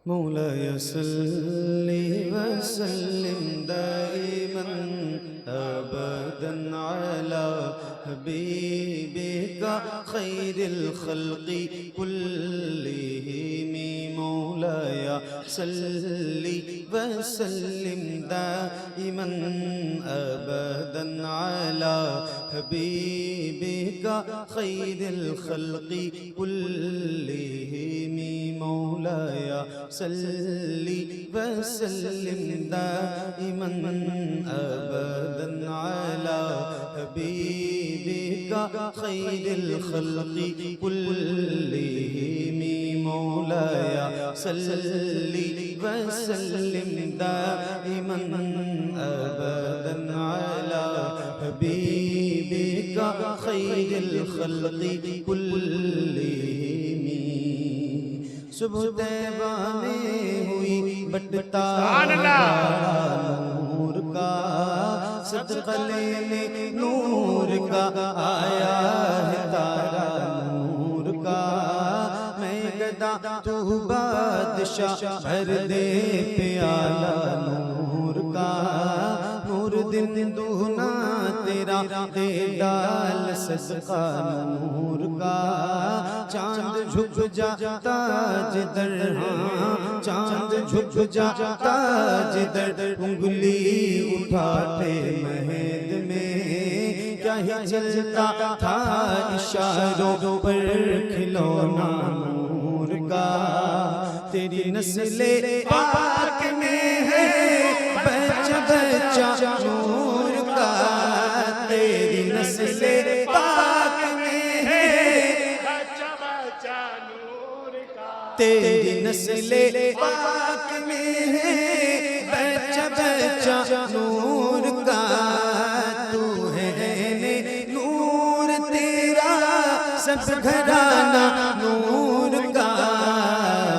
मौलाय सल्ली वसल्लिम दाइमन अबदन अला हबीबिका खैरिल खल्क़ि कुल्लिहिम। मौलाय सल्ली वसल्लिम दाइमन अबदन अला हबीबिका खैरिल खल्क़ि कुल्लिहिम। मौलाय सल्ली वसल्लिम दाइमन अबदन अला हबीबिका खैरिल खल्क़ि कुल्लिहिम। मौलाय सल्ली वसल्लिम दाइमन अबदन अला हबीबिका खैरिल खल्क़ि कुल्लिहिम। सुबह तैबा में हुई बटता नूर का, सदक़ा लेने नूर का आया है तारा नूर का। मैं गदा तू बादशाह भर दे प्याला नूर का। नूर दिन दूना तेरा दे डाल सदक़ा नूर का। चांद झुक जाता जिधर, हाँ चांद झुक जाता जिधर, उंगली उठाते महद में क्या ही चलता था इशारों पर खिलौना नूर का। तेरी नस्ले पाक में है बच्चा बच्चा नूर का। तेरी नस्ले पाक में है बच्चा बच्चा नूर का। तेरी नस्ले पाक में है बच्चा बच्चा नूर का। तू है नूर तेरा सब घराना नूर का।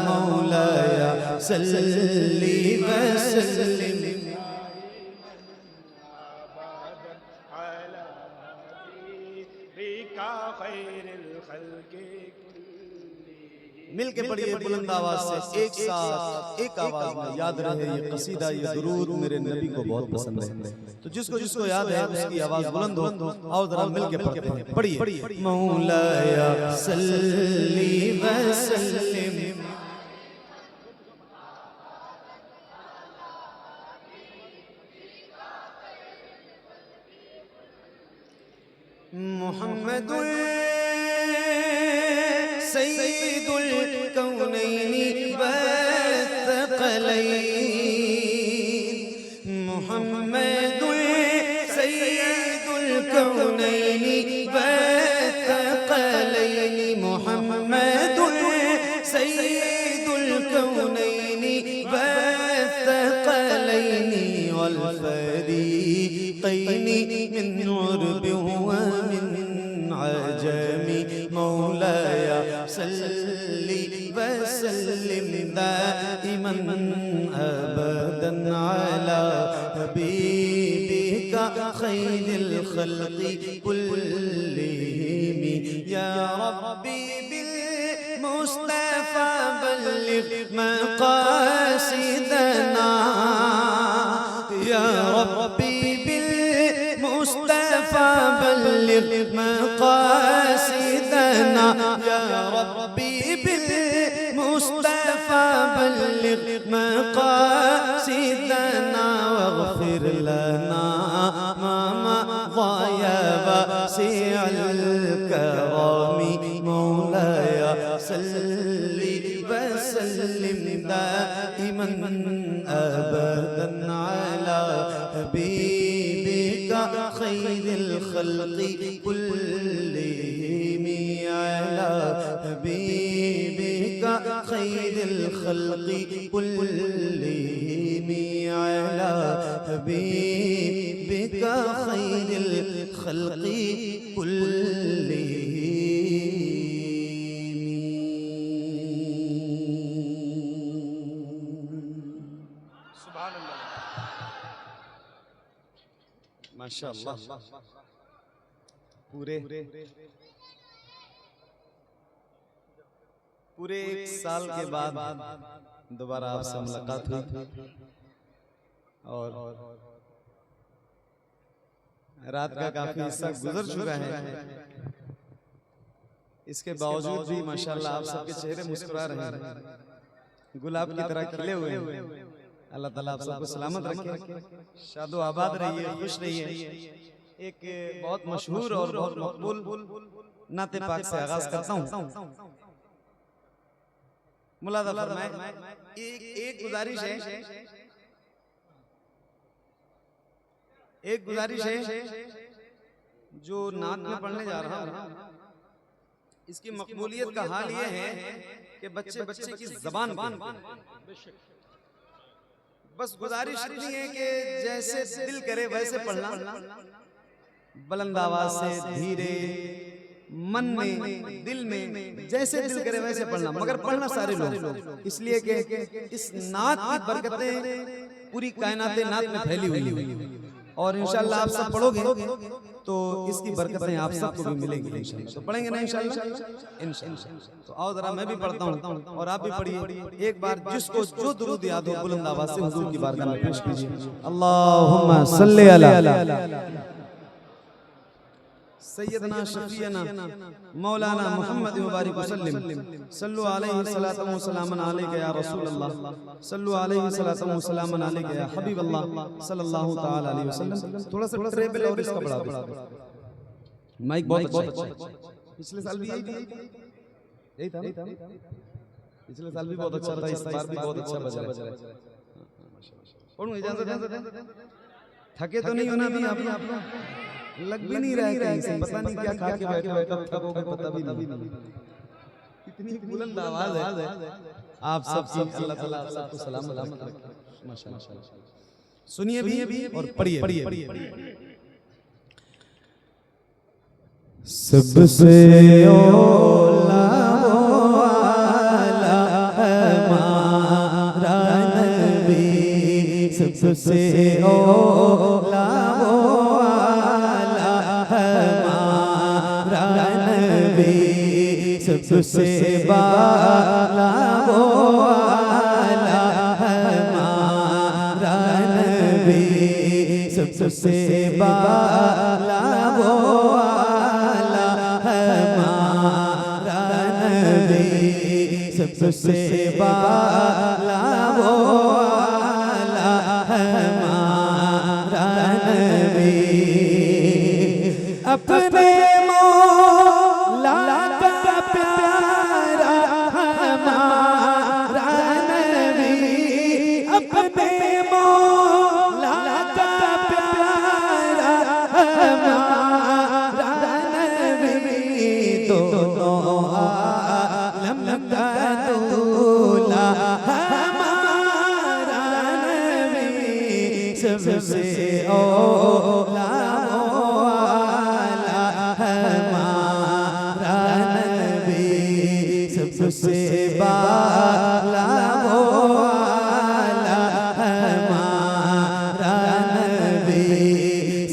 मौलाया सल्ली वसल्लिम मिल के पढ़िए बुलंद आवाज से, एक साथ एक आवाज में। याद रहे ये कसीदा, ये दुरूद मेरे नबी को बहुत पसंद है। तो जिसको जिसको याद है उसकी आवाज बुलंद हो। आओ जरा मिल के पढ़ते हैं, पढ़िए। मौलाया सल्ली वसल्लिम मुहम्मदुल सय्यिदुल कौनैनि वस्सक़लैन। मुहम्मदुल सय्यिदुल कौनैनि वस्सक़लैन। मुहम्मदुल सय्यिदुल कौनैनि वस्सक़लैन वल फ़रीक़ैन मिन उर्बि व मिन अजमी। मौलाया सल्ली वसल्लिम दाइमन अबदन अला हबीबिका खैरिल खल्क़ि कुल्लिहिम। या रब्बी बिल मुस्तफ़ा बल्लिग़ मक़ासिदना। या रब्बी बिल मुस्तफ़ा बल्लिग़ मक़ासिदना। या रब्बी बिल मुस्तफ़ा बल्लिग़ मक़ासिदना। वग़फ़िर लना मा मज़ा वासिअल करमी। मौलाया सल्ली वसल्लिम दाइमन अबदन अला हबीबिका खैरिल खल्क़ि कुल्लिहिम। अला हबीबिका खैरिल खल्क़ि कुल्लिहिम। अला हबीबिका खैरिल खल्क़ि कुल्लिहिम। माशाअल्लाह। पूरे एक साल के बाद दोबारा आपसे मुलाकात हुई और रात का काफी हिस्सा गुजर चुका है, इसके बावजूद भी माशाल्लाह आप सबके चेहरे मुस्कुरा रहे हैं, गुलाब की तरह खिले हुए हैं। अल्लाह ताला आप सबको सलामत रखे, शादो आबाद रहिए, खुश रहिए। एक बहुत मशहूर और बहुत मकबूल नाते पाक से आगाज करता हूँ। मुलादा फरमाए, एक गुजारिश है, एक गुजारिश है जो नात में पढ़ने जा रहा हूँ, इसकी मकबूलियत का हाल ये है कि बच्चे बच्चे की जबान बस गुजारिश नहीं है कि जैसे दिल करे वैसे पढ़ना, बुलंद आवाज से धीरे मन में दिल में जैसे दिल करे वैसे पढ़ना, मगर पढ़ना सारे लोग, इसलिए कि इस नात की बरकतें पूरी कायनात नात में फैली हुई और इंशाल्लाह आप सब पढ़ोगे तो इसकी बरकतें आप सबको भी मिलेंगी इंशाल्लाह। तो पढ़ेंगे ना इंशाल्लाह। तो आओ जरा मैं भी पढ़ता हूँ और आप भी पढ़िए एक बार, जिसको जो दुरूद याद हो बुलंद आवाज से हुजूर की बारगाह में पेश कीजिए। अल्लाहुम्मा सल्ली अला सैयदना शफीना मौलाना मुहम्मद मुबारक वसल्लम सल्लु अलैहि सलातु व सलामन अलैका या रसूल अल्लाह सल्लु अलैहि सलातु व सलामन अलैका या हबीब अल्लाह सल्लल्लाहु तआला अलैहि वसल्लम। थोड़ा सा ट्रेबल और इसका बढ़ा दो, माइक बहुत अच्छा, पिछले साल भी यही था, पिछले साल भी बहुत अच्छा था, इस बार भी बहुत अच्छा बज रहा है। पढ़ूं, इजाजत दें, थके तो नहीं होना भी आप लग भी नहीं रहा है कहीं से, पता नहीं क्या खा के बैठे हो, कब थकोगे पता भी नहीं। इतनी बुलंद आवाज है आप सब, अल्लाह ताला आप सबको सलामत रखे माशाल्लाह। सुनिए भी और पढ़िए। सबसे औला हमारा नबी, सबसे औला सबसे बाला वो आला हमारा नबी, सबसे बाला वो आला हमारा नबी, सबसे बाला वो आला हमारा नबी। अपने सबसे औला वाला हमारा नबी, सबसे बाला वाला हमारा नबी,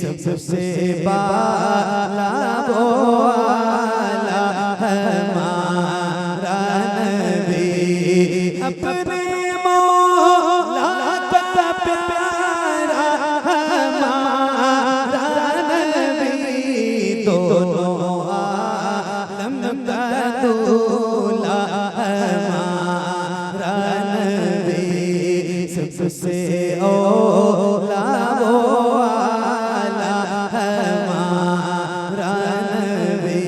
सबसे बाला वाला हमारा नबी। अपने सबसे औला वाला हमारा नबी,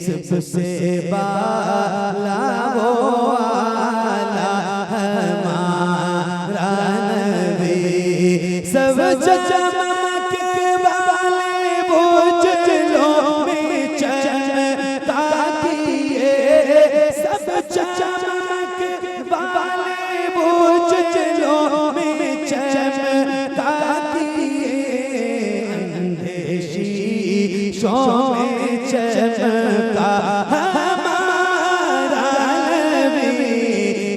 सबसे बाला वाला हमारा नबी। सब चमक वाले बुझलों में चमकता किए, सब चमक वाले बुझलों में चमकता किए, अंधे शीशों में चमका हमारा नबी,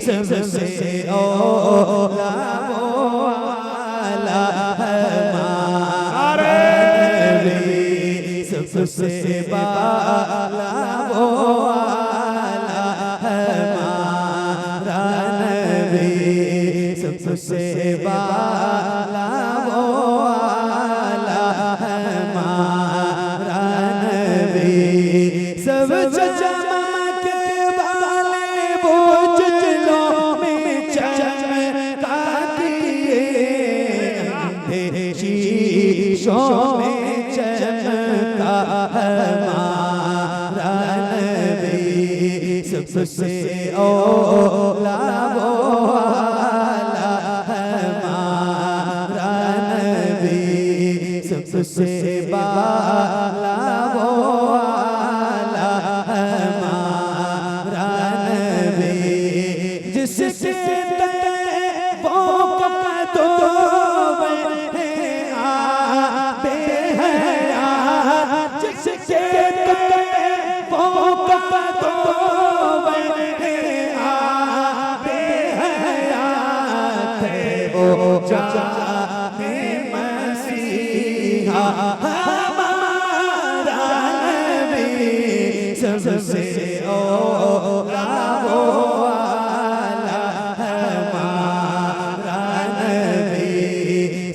सबसे औला वाला हमारा नबी, सबसे बाला वाला हमारा नबी, सबसे बाला वो आला हमारा नबी, सब चमके वाले वो चलो में चमका दिए, अंधे शीशों में चमका हमारा नबी, सबसे ओला वो आला हमारा नबी, सबसे बाला वो आला हमारा नबी, जिससे वो कदो आते हैं, जिससे वो कदो जाने मसीहा हमारा नबी, सबसे ओला वो आला हमारा नबी,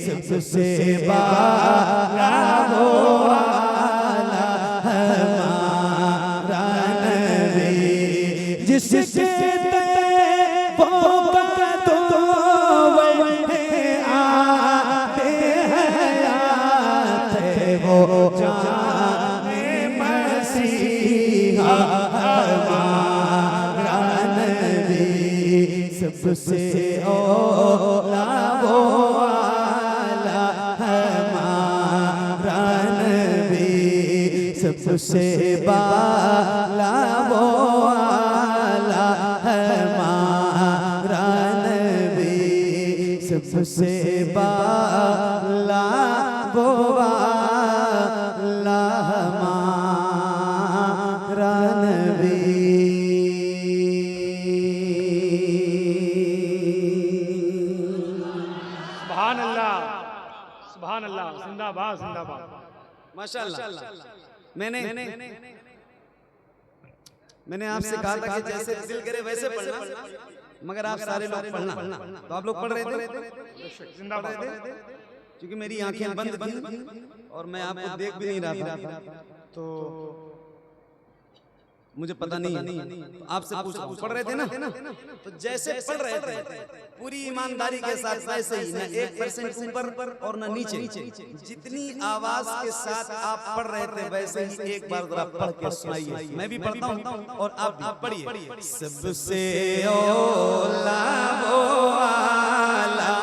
सबसे बाला वो आला हमारा नबी, जिससे वो जाने मसीहा हमारा नबी, सबसे ओला वो आला हमारा नबी, सबसे बाला वो आला हमारा नबी, सबसे बाला वो आला हमारा नबी। सुभान अल्लाह, सुभान अल्लाह, जिंदाबाद जिंदाबाद। माशाअल्लाह। मैंने आपसे कहा था कि जैसे दिल करे वैसे पढ़ना, मगर आप सारे लोग पढ़ना, तो आप लोग पढ़ रहे थे, जिंदाबाद। क्योंकि मेरी आंखें बंद थी और मैं आपको देख भी नहीं रहा था, तो मुझे पता नहीं है। तो आपसे पूछा, पढ़ रहे थे ना, तो जैसे पढ़ रहे थे पूरी ईमानदारी के साथ वैसे ही, न 1% ऊपर और न नीचे, जितनी आवाज के साथ आप पढ़ रहे थे वैसे ही एक बार जरा पढ़ के सुनाइए। मैं भी पढ़ता हूँ और आप पढ़िए। सबसे ओला वो आला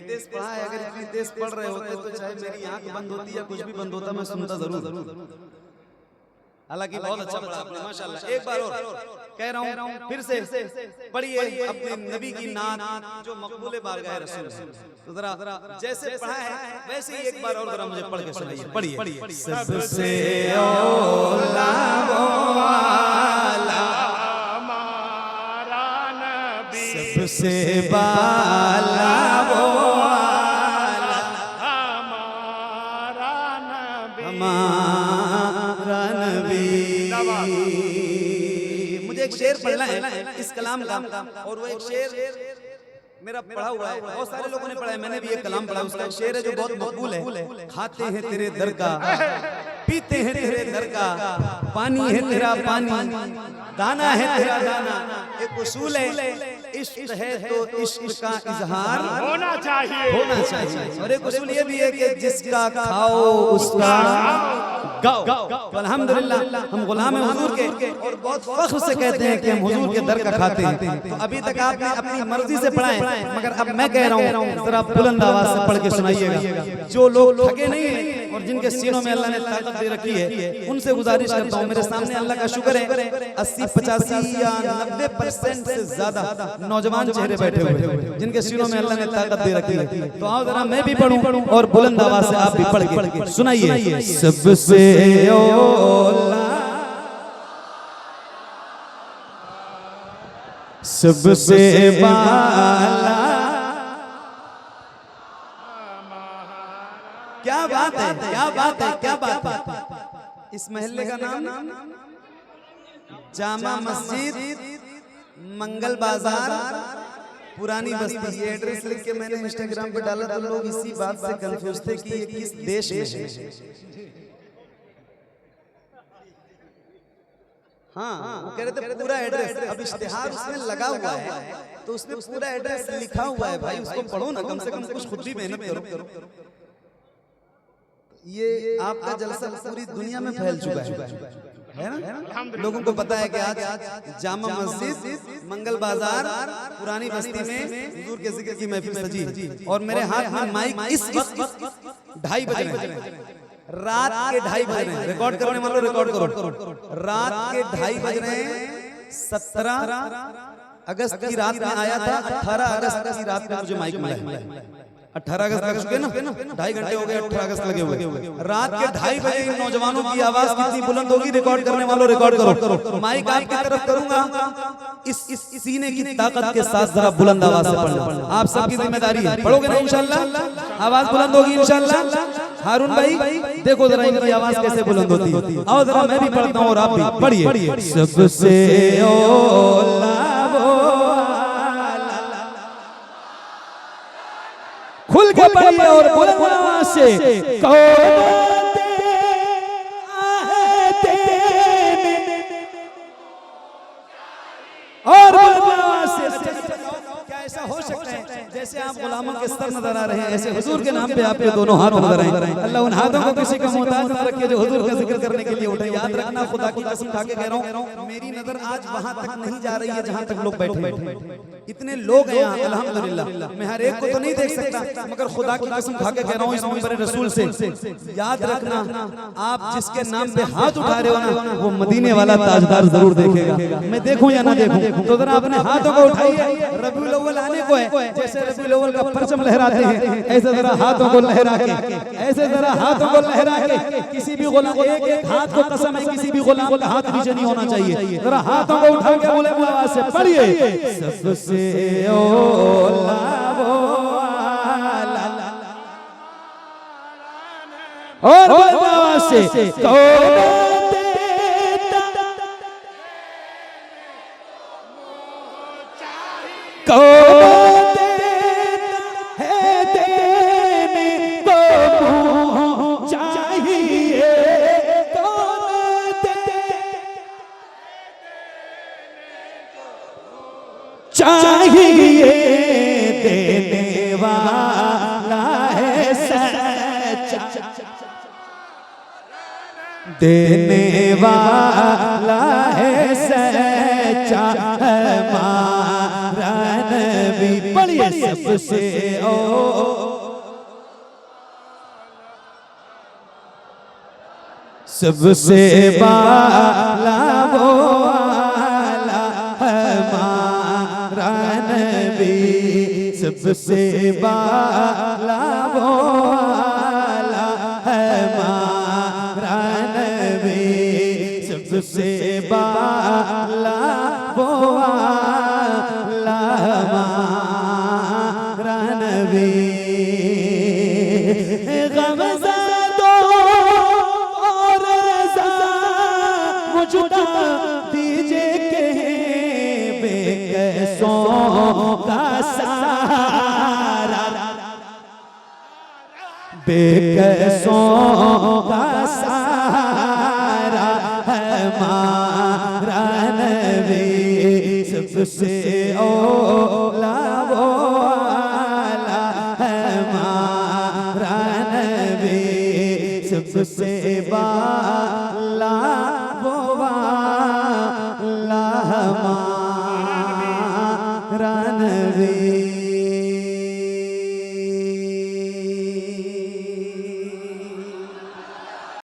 देश पढ़ा है। अगर इतनी देश पढ़ रहे होते तो चाहे मेरी आंख बंद होती या कुछ भी बंद होता, मैं सुनता जरूर। हालांकि बहुत अच्छा पढ़ा आपने, माशाल्लाह। एक बार और कह रहा हूँ, फिर से पढ़िए अपने नबी की नात जो मकबूल बारगाह रसूल। तो जरा जैसे पढ़ा है वैसे ही एक बार और जरा मुझे पढ़ के सुनाइए। पढ़िए। सबसे ओला वो आला हमारा नबी, सबसे बाला वो आला हमारा नबी, हमारा नबी। मुझे एक शेर पढ़ना है इस कलाम का, और वो एक शेर मेरा पढ़ा हुआ है, बहुत सारे लोगों ने पढ़ा है, मैंने भी एक कलाम पढ़ा। उसका शेर है जो बहुत मकबूल है। खाते हैं तेरे दर का, पीते हैं तेरे दर का, पानी है तेरा पानी, दाना है तेरा दाना। एक उसूल है, इश्क है तो इश्क का इजहार होना चाहिए, होना चाहिए। और एक उसूल ये भी है कि जिसका खाओ उसका गाओ। तो अल्हम्दुलिल्लाह हम गुलाम हैं हुजूर के, और बहुत फख्र से कहते हैं कि हम हुजूर के दर का खाते हैं। तो अभी तक आपने अपनी मर्जी से पढ़ाएं, मगर अब मैं कह रहा हूँ जरा बुलंद आवाज से पढ़ के सुनाइएगा। जो लोग थके नहीं हैं और जिनके सीनों में अल्लाह ने ताकत दे रखी है, उनसे गुजारिश करता हूँ। मेरे सामने अल्लाह का शुक्र है 80, 85 या 90% से ज्यादा नौजवान चेहरे बैठे हुए जिनके सीनों में अल्लाह ने ताकत दे रखी है। तो आओ जरा मैं भी पढ़ूं और बुलंद आवाज से आप भी पढ़ के सुनाइए। सबसे ओला, सबसे बाला, क्या बात है, क्या बात है, क्या बात है। इस महल्ले का नाम जामा मस्जिद, मंगल बाजार, पुरानी बस्ती। ये एड्रेस लिख के मैंने इंस्टाग्राम पे डाला तो लोग इसी बात से कंफ्यूज थे कि ये किस देश में है। हाँ, वो कह रहे थे पूरा एड्रेस। अब इश्तिहार उसमें लगा हुआ है तो उसमें पूरा एड्रेस लिखा हुआ है। भाई उसको पढ़ो ना, कम से कम कुछ खुद भी मेहनत करो। ये आपका जलसा पूरी दुनिया में फैल चुका है ना। लोगों को पता है कि आज जामा मस्जिद, मंगल बाजार, पुरानी बस्ती में हुजूर के जिक्र की महफिल सजी और मेरे हाथ में माइक इस वक्त 2:30 बज रहे हैं। रात के 2:30 बज रहे हैं। रिकॉर्ड करने वालों रिकॉर्ड करो। रात के 2:30 बज रहे हैं। 17 अगस्त की रात में आया था। 18 अगस्त की रात में मुझे माइक मिला है। 18 अगस्त लग चुके ना, 2.5 घंटे हो गए 18 अगस्त लगे हुए। रात के 2:30 बजे इन नौजवानों की आवाज कितनी बुलंद होगी, रिकॉर्ड करने वालों रिकॉर्ड करो। माइक आपकी तरफ करूंगा, इस सीने की ताकत के साथ जरा बुलंद आवाज से पढ़ना आप सबकी जिम्मेदारी है। पढ़ोगे ना इंशाल्लाह, आवाज बुलंद होगी इंशाल्लाह। हारून भाई देखो जरा इनकी आवाज कैसे बुलंद होती है। आओ जरा मैं भी पढ़ता हूँ और आप भी पढ़िए। सबसे खुल के पढ़िए और बुलंद आवाज से और बुलंद आवाज से। क्या ऐसा हो सकता है जैसे आप गुलामों के स्तर नजर आ रहे हैं, ऐसे हुजूर के नाम पे आपके दोनों हाथ नजर आए। अल्लाह उन हाथों को किसी का मोहताज न रखे जो हुजूर का जिक्र करने के लिए उठे। याद रखना, खुदा की कसम खा के कह रहा हूँ, मेरी नजर आज वहां तक नहीं जा रही है जहां तक लोग बैठे। इतने लोग हैं यहाँ अल्हम्दुलिल्लाह, मैं हर एक को तो नहीं देख सकता, मगर खुदा की कसम खा के कह रहा हूँ इस मिंबर रसूल से, याद रखना आप जिसके नाम पे हाथ उठा रहे हो ना, वो मदीने वाला ताजदार जरूर देखेगा। मैं देखूं या ना देखूं, तो जरा अपने हाथों को उठाइए। रबीउल अव्वल आने को है, जैसे रबीउल अव्वल का परचम लहराते हैं ऐसे जरा हाथों को लहरा के, ऐसे जरा हाथों को लहरा के। किसी भी गुलाम, एक हाथ को कसम है, किसी भी गुलाम का हाथ नीचे नहीं होना चाहिए। जरा हाथों को उठा के बुलंद आवाज से पढ़िए। सबसे और बुलंद आवाज से चाहिए देने वाला है सच्चा, देने वाला है सच्चा हमारा नबी। पढ़िए सबसे सबसे बाला वो वाला हमारा नबी, सबसे बाला वो वाला हमारा नबी, सबसे बाला वो वाला हमारा नबी। दीजिए के बेकसों का सहारा, बेकसों का सहारा हमारा नबी, सबसे औला वो वाला हमारा नबी, सबसे बाला वो वाला हमारा नबी।